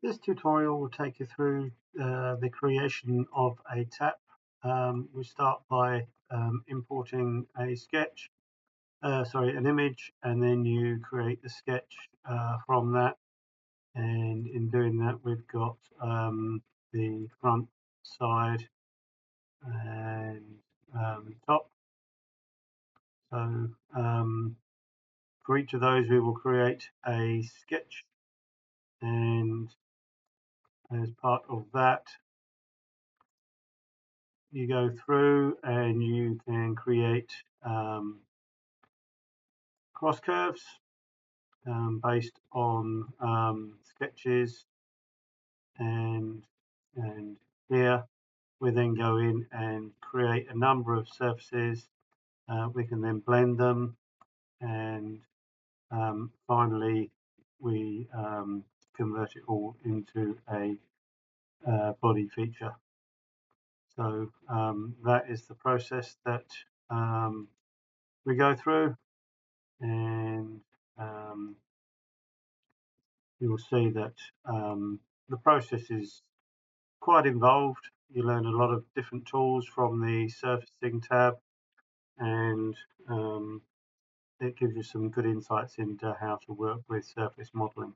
This tutorial will take you through the creation of a tap. We start by importing a sketch, an image, and then you create the sketch from that. And in doing that, we've got the front, side, and top. So for each of those, we will create a sketch, and as part of that, you go through and you can create cross curves based on sketches, and here we then go in and create a number of surfaces. We can then blend them, and finally we convert it all into a body feature. So that is the process that we go through, and you will see that the process is quite involved. You learn a lot of different tools from the surfacing tab, and it gives you some good insights into how to work with surface modeling.